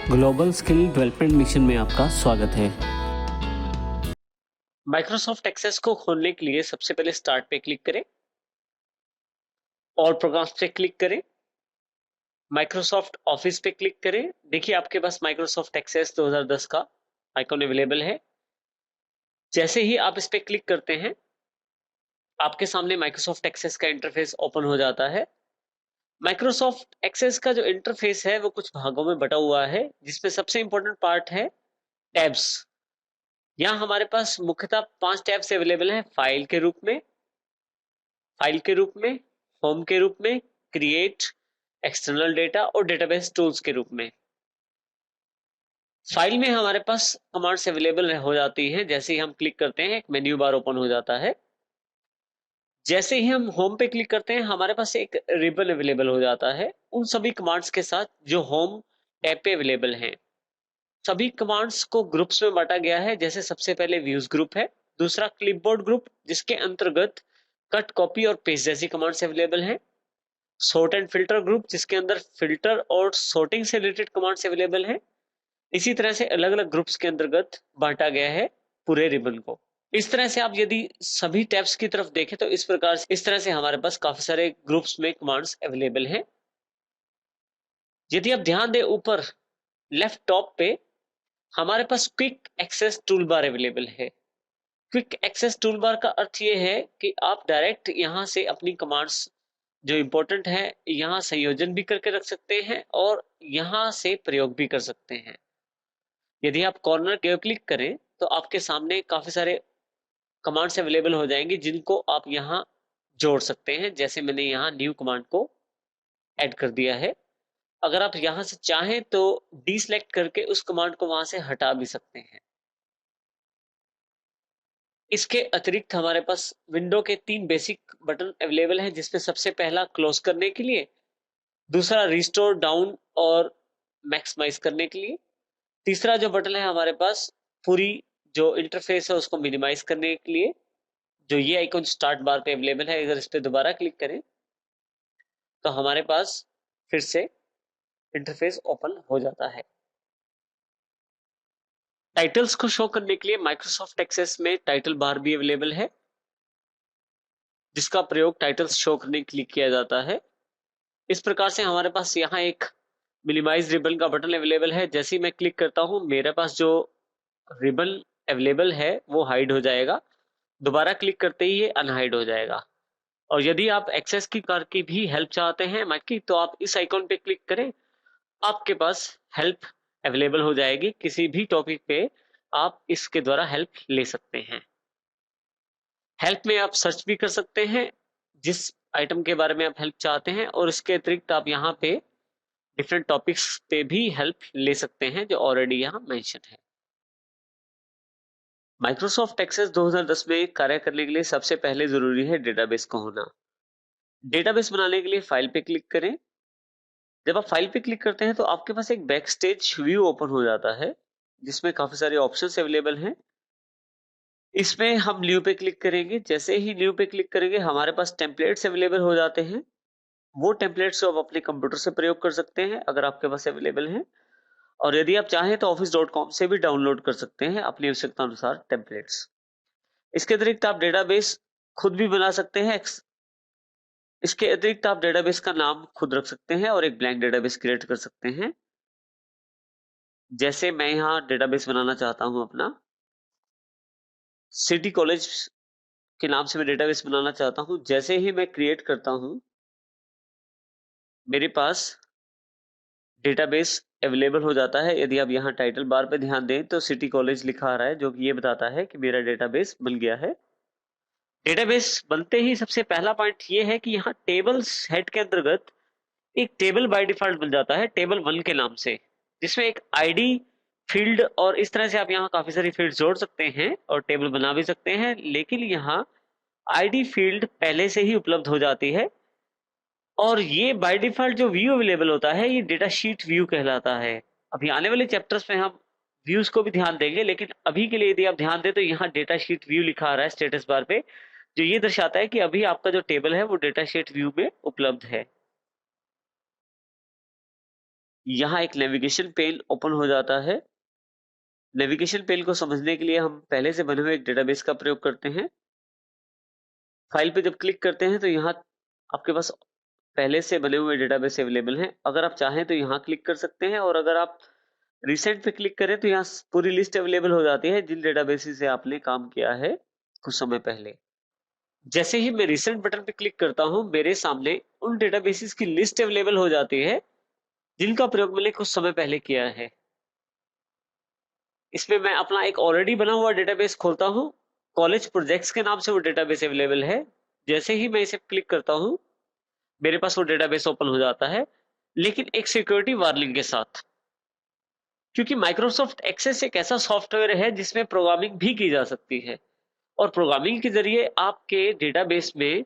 Global skill development mission में आपका स्वागत है। माइक्रोसॉफ्ट एक्सेस को खोलने के लिए सबसे पहले स्टार्ट पे क्लिक करें और प्रोग्राम्स पे क्लिक करें, माइक्रोसॉफ्ट ऑफिस पे क्लिक करें। देखिए आपके पास माइक्रोसॉफ्ट एक्सेस 2010 का आइकॉन अवेलेबल है। जैसे ही आप इस पे क्लिक करते हैं आपके सामने माइक्रोसॉफ्ट एक्सेस का इंटरफेस ओपन हो जाता है। माइक्रोसॉफ्ट एक्सेस का जो इंटरफेस है वो कुछ भागों में बटा हुआ है, जिसमें सबसे इंपॉर्टेंट पार्ट है टैब्स। यहाँ हमारे पास मुख्यतः 5 टैब्स अवेलेबल हैं। फाइल के रूप में, होम के रूप में, क्रिएट, एक्सटर्नल डेटा और डेटाबेस टूल्स के रूप में। फाइल में हमारे पास कमांड्स अवेलेबल हो जाती हैं। जैसे ही हम क्लिक करते हैं एक मेन्यू बार ओपन हो जाता है। जैसे ही हम होम पे क्लिक करते हैं हमारे पास एक रिबन अवेलेबल हो जाता है उन सभी कमांड्स के साथ जो होम टैब पे अवेलेबल हैं। सभी कमांड्स को ग्रुप्स में बांटा गया है। जैसे सबसे पहले व्यूज ग्रुप है, दूसरा क्लिपबोर्ड ग्रुप जिसके अंतर्गत कट, कॉपी और पेस्ट जैसी कमांड्स अवेलेबल हैं। सॉर्ट एंड फिल्टर ग्रुप जिसके अंदर फिल्टर और सॉर्टिंग से रिलेटेड कमांड्स अवेलेबल हैं। इसी तरह से अलग अलग ग्रुप्स के अंतर्गत बांटा गया है पूरे रिबन को। इस तरह से आप यदि सभी टैब्स की तरफ देखें तो इस प्रकार से इस तरह से हमारे पास काफी सारे ग्रुप्स में कमांड्स अवेलेबल हैं। यदि आप ध्यान दें ऊपर लेफ्ट टॉप पे हमारे पास quick access tool bar available है। क्विक एक्सेस टूल बार का अर्थ ये है कि आप डायरेक्ट यहां से अपनी कमांड्स जो इंपॉर्टेंट है यहाँ संयोजन भी करके रख सकते हैं और यहाँ से प्रयोग भी कर सकते हैं। यदि आप कॉर्नर के क्लिक करें तो आपके सामने काफी सारे कमांड्स अवेलेबल हो जाएंगे जिनको आप यहाँ जोड़ सकते हैं। जैसे मैंने यहाँ न्यू कमांड को ऐड कर दिया है। अगर आप यहाँ से चाहें तो डीसेलेक्ट करके उस कमांड को वहां से हटा भी सकते हैं। इसके अतिरिक्त हमारे पास विंडो के 3 बेसिक बटन अवेलेबल हैं, जिसमें सबसे पहला क्लोज करने के लिए, दूसरा रिस्टोर डाउन और मैक्सिमाइज करने के लिए, तीसरा जो बटन है हमारे पास पूरी जो इंटरफेस है उसको मिनिमाइज करने के लिए, जो ये आइकन स्टार्ट बार पे अवेलेबल है। अगर इस पे दोबारा क्लिक करें तो हमारे पास फिर से इंटरफेस ओपन हो जाता है। टाइटल्स को शो करने के लिए माइक्रोसॉफ्ट एक्सेस में टाइटल बार भी अवेलेबल है, जिसका प्रयोग टाइटल्स शो करने के लिए किया जाता है। इस प्रकार से हमारे पास यहाँ एक मिनिमाइज रिबन का बटन अवेलेबल है। जैसे ही मैं क्लिक करता हूँ मेरे पास जो रिबन अवेलेबल है वो हाइड हो जाएगा, दोबारा क्लिक करते ही ये अनहाइड हो जाएगा। और यदि आप एक्सेस की कार की भी हेल्प चाहते हैं मैक की, तो आप इस आइकॉन पे क्लिक करें, आपके पास हेल्प अवेलेबल हो जाएगी। किसी भी टॉपिक पे आप इसके द्वारा हेल्प ले सकते हैं। हेल्प में आप सर्च भी कर सकते हैं जिस आइटम के बारे में आप हेल्प चाहते हैं, और इसके अतिरिक्त आप यहाँ पे डिफरेंट टॉपिक्स पे भी हेल्प ले सकते हैं जो ऑलरेडी यहाँ मेंशन है। माइक्रोसॉफ्ट एक्सेस 2010 में कार्य करने के लिए सबसे पहले जरूरी है डेटाबेस का होना। डेटाबेस बनाने के लिए फाइल पे क्लिक करें। जब आप फाइल पे क्लिक करते हैं तो आपके पास एक बैक स्टेज व्यू ओपन हो जाता है, जिसमें काफी सारे ऑप्शंस अवेलेबल हैं। इसमें हम न्यू पे क्लिक करेंगे। जैसे ही न्यू पे क्लिक करेंगे हमारे पास टेम्पलेट्स अवेलेबल हो जाते हैं। वो टेम्पलेट्स को आप अपने कंप्यूटर से प्रयोग कर सकते हैं अगर आपके पास अवेलेबल है, और यदि आप चाहें तो office.com से भी डाउनलोड कर सकते हैं अपनी आवश्यकता अनुसार टेम्पलेट्स। इसके अतिरिक्त आप डेटाबेस खुद भी बना सकते हैं। इसके अतिरिक्त आप डेटाबेस का नाम खुद रख सकते हैं और एक ब्लैंक डेटाबेस क्रिएट कर सकते हैं। जैसे मैं यहाँ डेटाबेस बनाना चाहता हूँ अपना सिटी कॉलेज के नाम से मैं डेटाबेस बनाना चाहता हूँ। जैसे ही मैं क्रिएट करता हूँ मेरे पास डेटाबेस अवेलेबल हो जाता है। यदि आप यहाँ टाइटल बार पे ध्यान दें तो सिटी कॉलेज लिखा आ रहा है, जो कि ये बताता है कि मेरा डेटाबेस बन गया है। डेटाबेस बनते ही सबसे पहला पॉइंट ये है कि यहाँ टेबल्स हेड के अंतर्गत एक टेबल बाय डिफॉल्ट बन जाता है टेबल 1 के नाम से, जिसमें एक आईडी फील्ड, और इस तरह से आप यहाँ काफी सारी फील्ड जोड़ सकते हैं और टेबल बना भी सकते हैं। लेकिन यहाँ आईडी फील्ड पहले से ही उपलब्ध हो जाती है, और ये बाय डिफॉल्ट जो व्यू अवेलेबल होता है ये डेटा शीट व्यू कहलाता है। अभी आने वाले चैप्टर्स में हम व्यूज को भी ध्यान देंगे, लेकिन अभी के लिए यदि आप ध्यान दें तो यहाँ डेटा शीट व्यू लिखा आ रहा है स्टेटस बार पे, जो ये दर्शाता है कि अभी आपका जो टेबल है वो डेटा शीट व्यू में उपलब्ध है। यहाँ एक नेविगेशन पेन ओपन हो जाता है। नेविगेशन पेन को समझने के लिए हम पहले से बने हुए एक डेटाबेस का प्रयोग करते हैं। फाइल पे जब क्लिक करते हैं तो यहाँ आपके पास पहले से बने हुए डेटाबेस अवेलेबल हैं। अगर आप चाहें तो यहाँ क्लिक कर सकते हैं, और अगर आप रिसेंट पे क्लिक करें तो यहाँ पूरी लिस्ट अवेलेबल हो जाती है जिन डेटाबेसेस से आपने काम किया है कुछ समय पहले। जैसे ही मैं रिसेंट बटन पे क्लिक करता हूँ, मेरे सामने उन डेटाबेसेस की लिस्ट अवेलेबल हो जाती है जिनका प्रयोग मैंने कुछ समय पहले किया है। इसमें मैं अपना एक ऑलरेडी बना हुआ डेटाबेस खोलता हूँ। कॉलेज प्रोजेक्ट्स के नाम से वो डेटाबेस अवेलेबल है। जैसे ही मैं इसे क्लिक करता हूँ, मेरे पास वो डेटाबेस ओपन हो जाता है, लेकिन एक सिक्योरिटी वार्निंग के साथ। क्योंकि माइक्रोसॉफ्ट एक्सेस एक ऐसा सॉफ्टवेयर है जिसमें प्रोग्रामिंग भी की जा सकती है, और प्रोग्रामिंग के जरिए आपके डेटाबेस में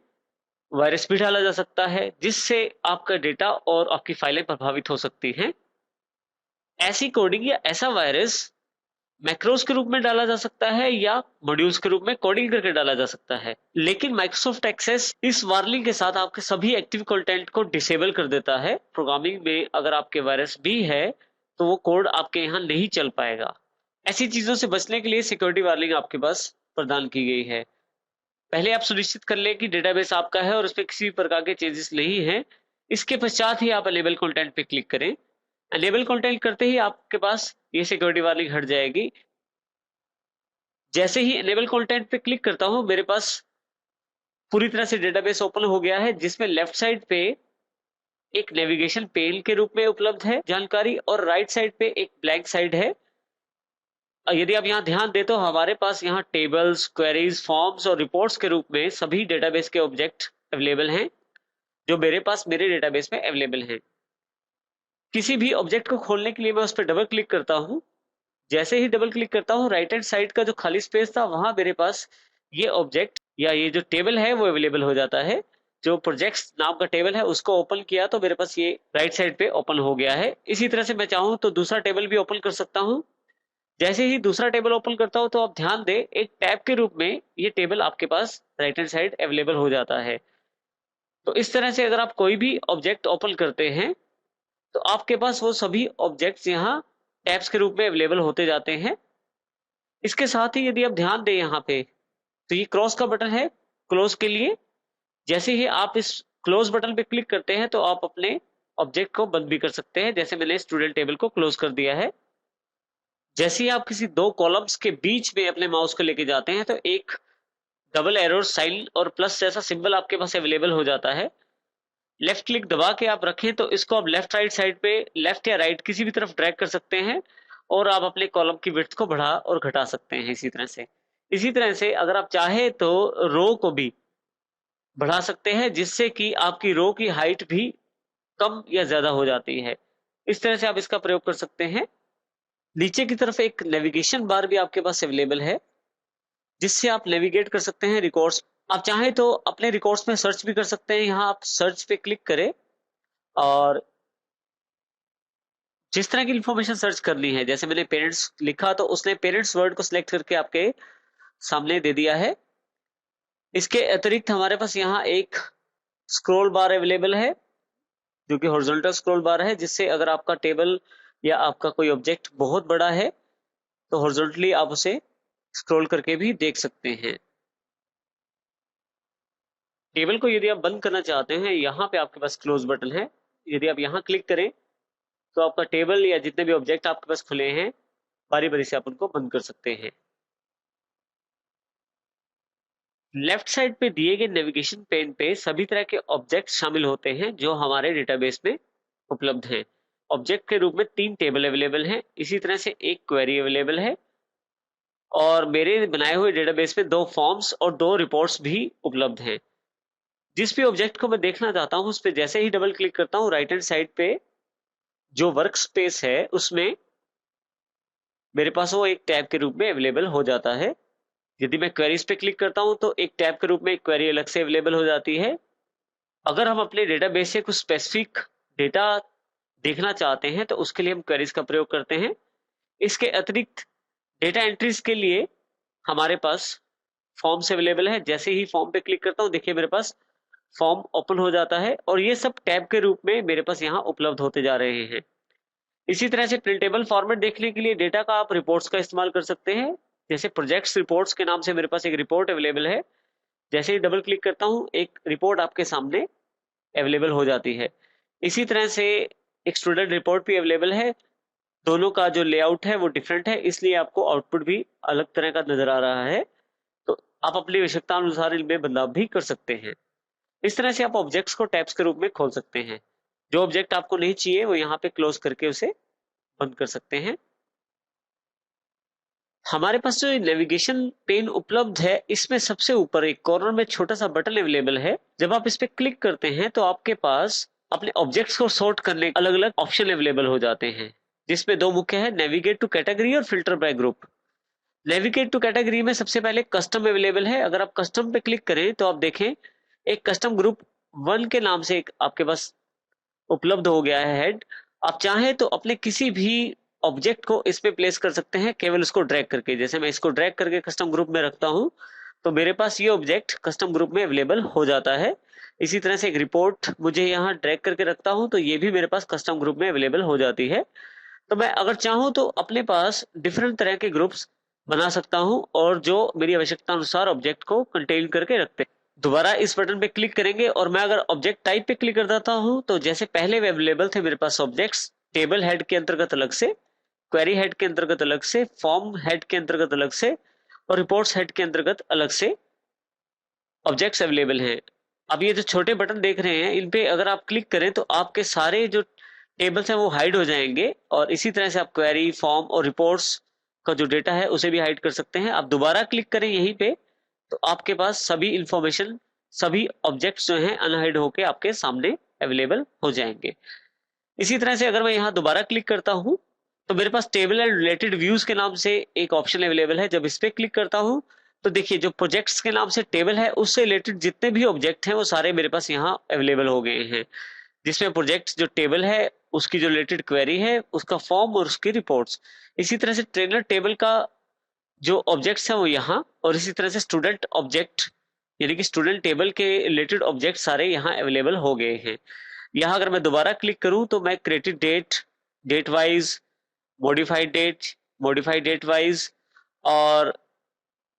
वायरस भी डाला जा सकता है, जिससे आपका डेटा और आपकी फाइलें प्रभावित हो सकती हैं। ऐसी कोडिंग या ऐसा वायरस मैक्रोस के रूप में डाला जा सकता है या मॉड्यूल्स के रूप में कोडिंग करके डाला जा सकता है। लेकिन माइक्रोसॉफ्ट एक्सेस इस वार्निंग के साथ आपके सभी एक्टिव कंटेंट को डिसेबल कर देता है। प्रोग्रामिंग में अगर आपके वायरस भी है तो वो कोड आपके यहाँ नहीं चल पाएगा। ऐसी चीजों से बचने के लिए सिक्योरिटी वार्निंग आपके पास प्रदान की गई है। पहले आप सुनिश्चित कर लें कि डेटाबेस आपका है और उसमें किसी भी प्रकार के चेंजेस नहीं है। इसके पश्चात ही आप अनेबल कंटेंट पे क्लिक करें। अनेबल कंटेंट करते ही आपके पास ये सिक्योरिटी वार्निंग हट जाएगी। जैसे ही इनेबल कंटेंट पे क्लिक करता हूं, मेरे पास पूरी तरह से डेटाबेस ओपन हो गया है, जिसमें लेफ्ट साइड पे एक नेविगेशन पेन के रूप में उपलब्ध है जानकारी, और राइट साइड पे एक ब्लैंक साइड है। यदि आप यहाँ ध्यान दें तो हमारे पास यहाँ टेबल्स, क्वेरीज, फॉर्म्स और रिपोर्ट्स के रूप में सभी डेटाबेस के ऑब्जेक्ट अवेलेबल हैं, जो मेरे पास मेरे डेटाबेस में अवेलेबल हैं। किसी भी ऑब्जेक्ट को खोलने के लिए मैं उस पर डबल क्लिक करता हूँ। जैसे ही डबल क्लिक करता हूँ, राइट हैंड साइड का जो खाली स्पेस था वहां मेरे पास ये ऑब्जेक्ट या ये जो टेबल है वो अवेलेबल हो जाता है। जो प्रोजेक्ट्स नाम का टेबल है उसको ओपन किया तो मेरे पास ये राइट साइड पे ओपन हो गया है। इसी तरह से मैं चाहूँ तो दूसरा टेबल भी ओपन कर सकता हूँ। जैसे ही दूसरा टेबल ओपन करता हूँ तो आप ध्यान दें, एक टैब के रूप में ये टेबल आपके पास राइट हैंड साइड अवेलेबल हो जाता है। तो इस तरह से अगर आप कोई भी ऑब्जेक्ट ओपन करते हैं तो आपके पास वो सभी ऑब्जेक्ट्स यहाँ टैब्स के रूप में अवेलेबल होते जाते हैं। इसके साथ ही यदि आप ध्यान दें यहाँ पे, तो ये क्रॉस का बटन है क्लोज के लिए। जैसे ही आप इस क्लोज बटन पे क्लिक करते हैं तो आप अपने ऑब्जेक्ट को बंद भी कर सकते हैं। जैसे मैंने स्टूडेंट टेबल को क्लोज कर दिया है। जैसे ही आप किसी दो कॉलम्स के बीच में अपने माउस को लेके जाते हैं तो एक डबल एरो साइन और प्लस जैसा सिंबल आपके पास अवेलेबल हो जाता है। लेफ्ट क्लिक दबा के आप रखें तो इसको आप लेफ्ट राइट साइड पे, लेफ्ट या राइट किसी भी तरफ ड्रैग कर सकते हैं, और आप अपने कॉलम की विड्थ को बढ़ा और घटा सकते हैं। इसी तरह से अगर आप चाहे तो रो को भी बढ़ा सकते हैं, जिससे कि आपकी रो की हाइट भी कम या ज्यादा हो जाती है। इस तरह से आप इसका प्रयोग कर सकते हैं। नीचे की तरफ एक नेविगेशन बार भी आपके पास अवेलेबल है, जिससे आप नेविगेट कर सकते हैं रिकॉर्ड्स। आप चाहें तो अपने रिकॉर्ड्स में सर्च भी कर सकते हैं। यहाँ आप सर्च पे क्लिक करें और जिस तरह की इंफॉर्मेशन सर्च करनी है, जैसे मैंने पेरेंट्स लिखा तो उसने पेरेंट्स वर्ड को सिलेक्ट करके आपके सामने दे दिया है। इसके अतिरिक्त हमारे पास यहाँ एक स्क्रॉल बार अवेलेबल है, जो कि हॉरिजॉन्टल स्क्रॉल बार है, जिससे अगर आपका टेबल या आपका कोई ऑब्जेक्ट बहुत बड़ा है तो हॉरिजॉन्टली आप उसे स्क्रॉल करके भी देख सकते हैं। टेबल को यदि आप बंद करना चाहते हैं, यहाँ पे आपके पास क्लोज बटन है। यदि आप यहाँ क्लिक करें तो आपका टेबल या जितने भी ऑब्जेक्ट आपके पास खुले हैं, बारी बारी से आप उनको बंद कर सकते हैं। लेफ्ट साइड पे दिए गए नेविगेशन पेन पे सभी तरह के ऑब्जेक्ट शामिल होते हैं जो हमारे डेटाबेस में उपलब्ध हैं। ऑब्जेक्ट के रूप में 3 टेबल अवेलेबल हैं। इसी तरह से एक क्वेरी अवेलेबल है, और मेरे बनाए हुए डेटाबेस में 2 फॉर्म्स और 2 रिपोर्ट्स भी उपलब्ध हैं। जिस भी ऑब्जेक्ट को मैं देखना चाहता हूं उस पर जैसे ही डबल क्लिक करता हूं, राइट हैंड साइड पे जो वर्क स्पेस है उसमें मेरे पास वो एक टैब के रूप में अवेलेबल हो जाता है। यदि मैं क्वेरीज पे क्लिक करता हूं तो एक टैब के रूप में एक क्वेरी अलग से अवेलेबल हो जाती है। अगर हम अपने डेटाबेस से कुछ स्पेसिफिक डेटा देखना चाहते हैं तो उसके लिए हम क्वेरीज का प्रयोग करते हैं। इसके अतिरिक्त डेटा एंट्रीज के लिए हमारे पास फॉर्म्स अवेलेबल है। जैसे ही फॉर्म पे क्लिक करता हूं, देखिए मेरे पास फॉर्म ओपन हो जाता है, और ये सब टैब के रूप में मेरे पास यहाँ उपलब्ध होते जा रहे हैं। इसी तरह से प्रिंटेबल फॉर्मेट देखने के लिए डेटा का आप रिपोर्ट्स का इस्तेमाल कर सकते हैं। जैसे प्रोजेक्ट्स रिपोर्ट्स के नाम से मेरे पास एक रिपोर्ट अवेलेबल है। जैसे ही डबल क्लिक करता हूं एक रिपोर्ट आपके सामने अवेलेबल हो जाती है। इसी तरह से एक स्टूडेंट रिपोर्ट भी अवेलेबल है। दोनों का जो लेआउट है वो डिफरेंट है, इसलिए आपको आउटपुट भी अलग तरह का नजर आ रहा है। तो आप अपनी आवश्यकता अनुसार इनमें बदलाव भी कर सकते हैं। इस तरह से आप ऑब्जेक्ट्स को टैब्स के रूप में खोल सकते हैं। जो ऑब्जेक्ट आपको नहीं चाहिए वो यहाँ पे क्लोज करके उसे बंद कर सकते हैं। हमारे पास जो नेविगेशन पेन उपलब्ध है इसमें सबसे ऊपर एक कॉर्नर में छोटा सा बटन अवेलेबल है। जब आप इस पे क्लिक करते हैं तो आपके पास अपने ऑब्जेक्ट्स को सॉर्ट करने अलग अलग ऑप्शन अवेलेबल हो जाते हैं, जिसमें दो मुख्य है, नेविगेट टू कैटेगरी और filter by group. Navigate to category में सबसे पहले कस्टम अवेलेबल है। अगर आप कस्टम पे क्लिक करें तो आप देखें एक कस्टम ग्रुप 1 के नाम से एक आपके पास उपलब्ध हो गया है हेड। आप चाहें तो अपने किसी भी ऑब्जेक्ट को इसमें प्लेस कर सकते हैं केवल उसको ड्रैग करके। जैसे मैं इसको ड्रैग करके कस्टम ग्रुप में रखता हूं तो मेरे पास ये ऑब्जेक्ट कस्टम ग्रुप में अवेलेबल हो जाता है। इसी तरह से एक रिपोर्ट मुझे यहाँ ड्रैग करके रखता हूं तो ये भी मेरे पास कस्टम ग्रुप में अवेलेबल हो जाती है। तो मैं अगर चाहूं तो अपने पास डिफरेंट तरह के ग्रुप्स बना सकता हूं और जो मेरी आवश्यकता अनुसार ऑब्जेक्ट को कंटेन करके रखते हैं। दोबारा इस बटन पे क्लिक करेंगे और मैं अगर ऑब्जेक्ट टाइप पे क्लिक कर देता हूं तो जैसे पहले वे अवेलेबल थे मेरे पास ऑब्जेक्ट्स टेबल हेड के अंतर्गत अलग से, क्वेरी हेड के अंतर्गत अलग से, फॉर्म हेड के अंतर्गत अलग से और रिपोर्ट्स हेड के अंतर्गत अलग से ऑब्जेक्ट्स अवेलेबल हैं। अब ये जो छोटे बटन देख रहे हैं इन पे अगर आप क्लिक करें तो आपके सारे जो टेबल्स हैं वो हाइड हो जाएंगे और इसी तरह से आप क्वेरी, फॉर्म और रिपोर्ट्स का जो डेटा है उसे भी हाइड कर सकते हैं। आप दोबारा क्लिक करें यहीं पे तो आपके पास सभी इंफॉर्मेशन, सभी ऑब्जेक्ट्स जो हैं अनहाइड होके आपके सामने अवेलेबल हो जाएंगे। इसी तरह से अगर मैं यहाँ दोबारा क्लिक करता हूँ तो मेरे पास टेबल एंड रिलेटेड व्यूज के नाम से एक ऑप्शन अवेलेबल है। जब इस पे क्लिक करता हूँ तो देखिए जो प्रोजेक्ट्स के नाम से टेबल है उससे रिलेटेड जितने भी ऑब्जेक्ट हैं वो सारे मेरे पास यहाँ अवेलेबल हो गए हैं, जिसमें प्रोजेक्ट जो टेबल है उसकी जो रिलेटेड क्वेरी है, उसका फॉर्म और उसकी रिपोर्ट्स। इसी तरह से ट्रेनर टेबल का जो ऑब्जेक्ट्स हैं वो यहाँ, और इसी तरह से स्टूडेंट ऑब्जेक्ट यानी कि स्टूडेंट टेबल के रिलेटेड ऑब्जेक्ट सारे यहाँ अवेलेबल हो गए हैं। यहाँ अगर मैं दोबारा क्लिक करूं तो मैं created date, date wise, modified date wise और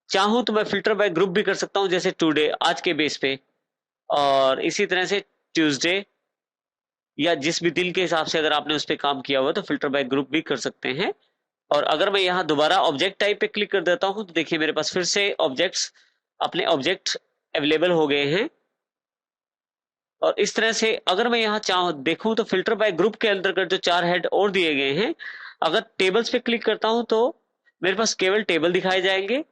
चाहूं तो मैं फिल्टर बाय ग्रुप भी कर सकता हूं, जैसे टुडे आज के बेस पे, और इसी तरह से ट्यूसडे या जिस भी दिन के हिसाब से अगर आपने उस पर काम किया हुआ तो फिल्टर बाय ग्रुप भी कर सकते हैं। और अगर मैं यहाँ दोबारा ऑब्जेक्ट टाइप पे क्लिक कर देता हूं तो देखिए मेरे पास फिर से ऑब्जेक्ट्स, अपने ऑब्जेक्ट अवेलेबल हो गए हैं। और इस तरह से अगर मैं यहाँ चाहूँ देखूं तो फिल्टर बाय ग्रुप के अंतर्गत जो 4 हेड और दिए गए हैं, अगर टेबल्स पे क्लिक करता हूं तो मेरे पास केवल टेबल दिखाए जाएंगे।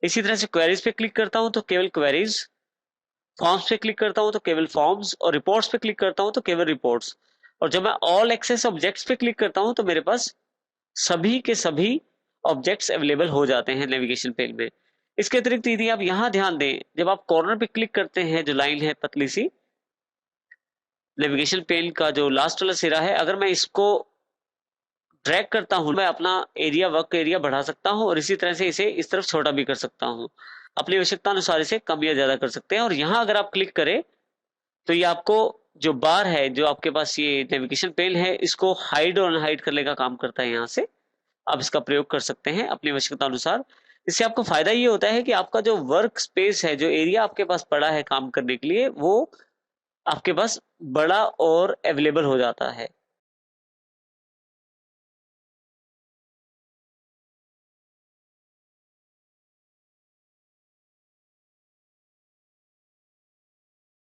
इसी तरह से क्वेरीज पे क्लिक करता हूं तो केवल क्वेरीज, फॉर्म्स पे क्लिक करता हूं तो केवल फॉर्म्स और रिपोर्ट्स पे क्लिक करता हूं तो केवल रिपोर्ट्स। और जब मैं ऑल एक्सेस ऑब्जेक्ट्स पे क्लिक करता हूं तो मेरे पास सभी के सभी ऑब्जेक्ट्स अवेलेबल हो जाते हैं नेविगेशन पेन में। इसके अतिरिक्त यदि आप यहाँ ध्यान दें, जब आप कॉर्नर पे क्लिक करते हैं जो लाइन है पतली सी नेविगेशन पेन का जो लास्ट वाला सिरा है, अगर मैं इसको ड्रैग करता हूं मैं अपना एरिया, वर्क एरिया बढ़ा सकता हूं और इसी तरह से इसे इस तरफ छोटा भी कर सकता हूं। अपनी आवश्यकता अनुसार इसे कम या ज्यादा कर सकते हैं। और यहाँ अगर आप क्लिक करें तो ये आपको जो बार है, जो आपके पास ये नेविगेशन पेन है, इसको हाइड और अनहाइड करने का काम करता है। यहाँ से आप इसका प्रयोग कर सकते हैं अपनी आवश्यकता अनुसार। इससे आपको फायदा ये होता है कि आपका जो वर्क स्पेस है, जो एरिया आपके पास पड़ा है काम करने के लिए, वो आपके पास बड़ा और अवेलेबल हो जाता है।